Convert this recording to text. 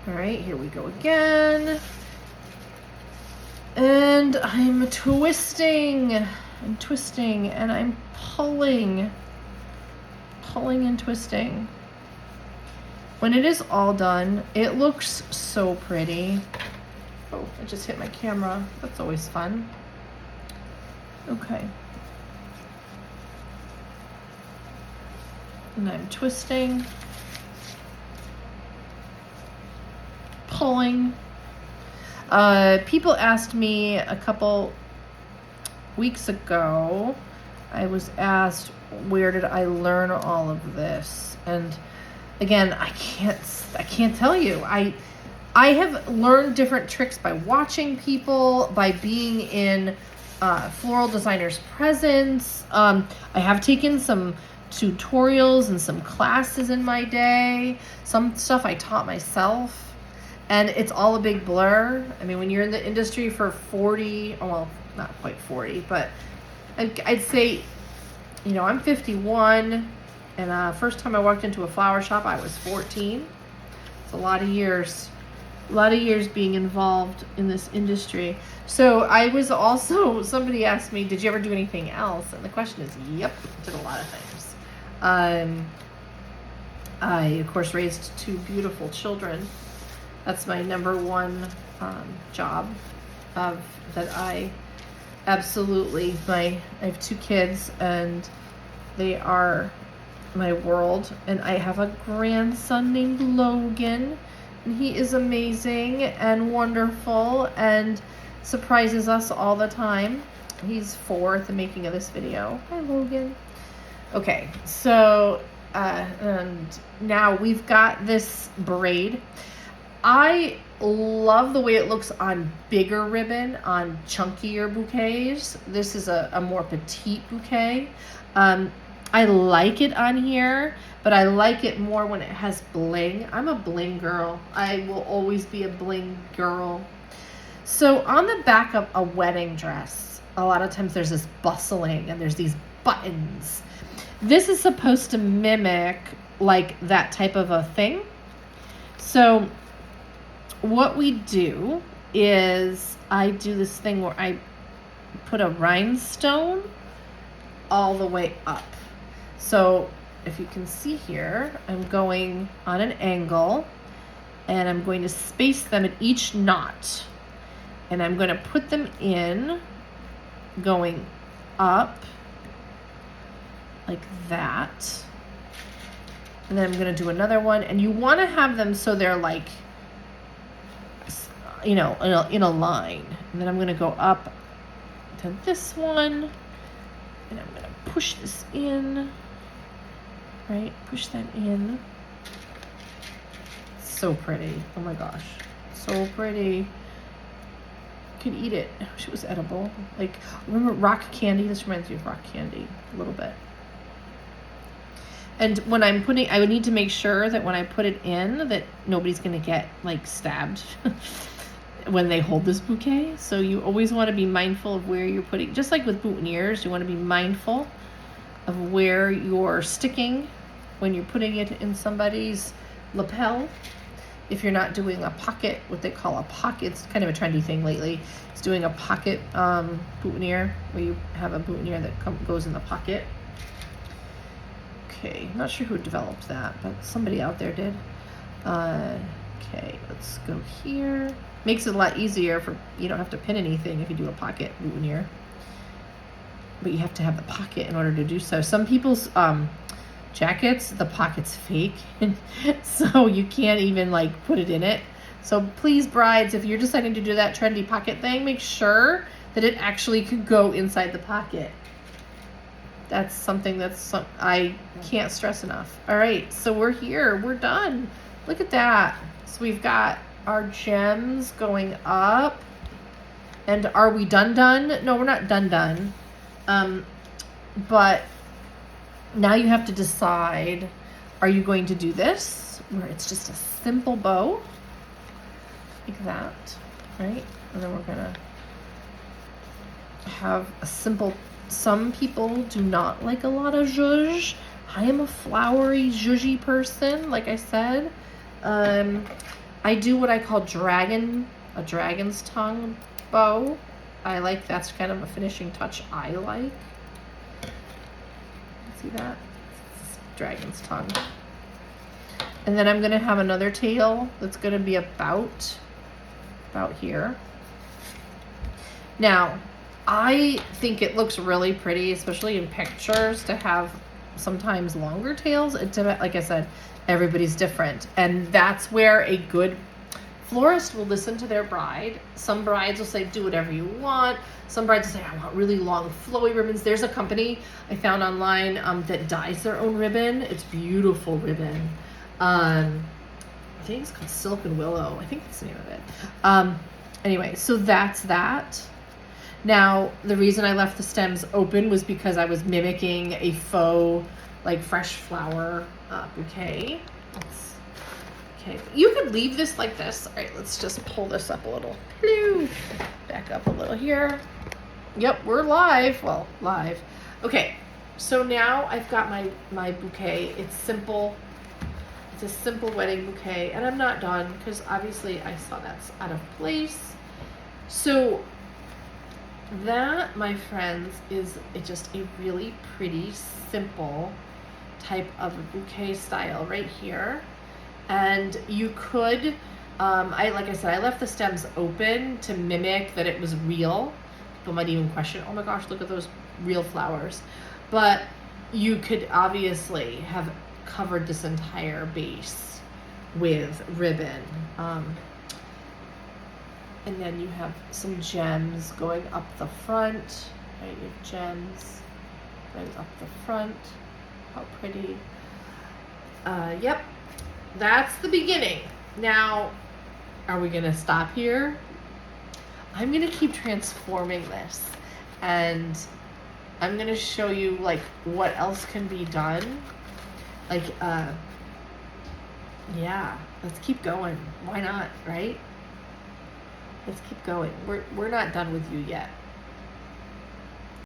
All right, here we go again. And I'm twisting. I'm twisting and I'm pulling and twisting. When it is all done, it looks so pretty. Oh, I just hit my camera. That's always fun. Okay. And I'm twisting, pulling. People asked me a couple weeks ago, I was asked, where did I learn all of this? And again, I can't tell you. I have learned different tricks by watching people, by being in floral designers' presence. I have taken some tutorials and some classes in my day. Some stuff I taught myself. And it's all a big blur. I mean, when you're in the industry for 40, well, not quite 40, but I'd say, you know, I'm 51, and first time I walked into a flower shop, I was 14. It's a lot of years being involved in this industry. So I was also, somebody asked me, did you ever do anything else? And the question is, yep, did a lot of things. I, of course, raised 2 beautiful children. That's my number one job that I absolutely, I have 2 kids and they are my world. And I have a grandson named Logan, and he is amazing and wonderful and surprises us all the time. He's 4 at the making of this video. Hi, Logan. Okay, so and now we've got this braid. I love the way it looks on bigger ribbon, on chunkier bouquets. This is a more petite bouquet. I like it on here, but I like it more when it has bling. I'm a bling girl. I will always be a bling girl. So on the back of a wedding dress, a lot of times there's this bustling and there's these buttons. This is supposed to mimic like that type of a thing. So what we do is I do this thing where I put a rhinestone all the way up. So if you can see here, I'm going on an angle and I'm going to space them at each knot. And I'm going to put them in going up like that. And then I'm going to do another one. And you want to have them so they're like, you know, in a line. And then I'm going to go up to this one, and I'm going to push this in, right? Push that in. So pretty. Oh my gosh. So pretty. Could eat it. I wish it was edible. Like, remember rock candy? This reminds me of rock candy a little bit. And when I'm putting, I would need to make sure that when I put it in that nobody's going to get like stabbed when they hold this bouquet. So you always want to be mindful of where you're putting, just like with boutonnieres, you want to be mindful of where you're sticking when you're putting it in somebody's lapel. If you're not doing a pocket, what they call a pocket, it's kind of a trendy thing lately. It's doing a pocket boutonniere, where you have a boutonniere that goes in the pocket. Okay, not sure who developed that, but somebody out there did. Okay, let's go here. Makes it a lot easier for, you don't have to pin anything if you do a pocket boutonniere. But you have to have the pocket in order to do so. Some people's jackets, the pocket's fake, so you can't even like put it in it. So please, brides, if you're deciding to do that trendy pocket thing, make sure that it actually could go inside the pocket. That's something I can't stress enough. All right, so we're here. We're done. Look at that. So we've got our gems going up. And are we done? No, we're not done. But now you have to decide, are you going to do this, where it's just a simple bow, like that, right? And then we're gonna have a simple, some people do not like a lot of zhuzh. I am a flowery, zhuzhy person, like I said. I do what I call a dragon's tongue bow. I like, that's kind of a finishing touch I like. See that? It's dragon's tongue. And then I'm gonna have another tail that's gonna be about here. Now, I think it looks really pretty, especially in pictures, to have sometimes longer tails. Like I said, everybody's different. And that's where a good florist will listen to their bride. Some brides will say, do whatever you want. Some brides will say, I want really long flowy ribbons. There's a company I found online that dyes their own ribbon. It's beautiful ribbon. I think it's called Silk and Willow. I think that's the name of it. Anyway, so that's that. Now, the reason I left the stems open was because I was mimicking a faux, like, fresh flower bouquet. Okay, you could leave this like this. All right, let's just pull this up a little. Hello. Back up a little here. Yep, we're live. Well, live. Okay, so now I've got my bouquet. It's simple. It's a simple wedding bouquet, and I'm not done because obviously I saw that's out of place. So that, my friends, is just a really pretty, simple type of a bouquet style right here. And you could, like I said, I left the stems open to mimic that it was real. People might even question, oh my gosh, look at those real flowers. But you could obviously have covered this entire base with ribbon. And then you have some gems going up the front. Right, you have gems going up the front. How pretty. Yep, that's the beginning. Now, are we gonna stop here? I'm gonna keep transforming this, and I'm gonna show you like what else can be done. Like, yeah, let's keep going. Why not, right? Let's keep going. We're not done with you yet.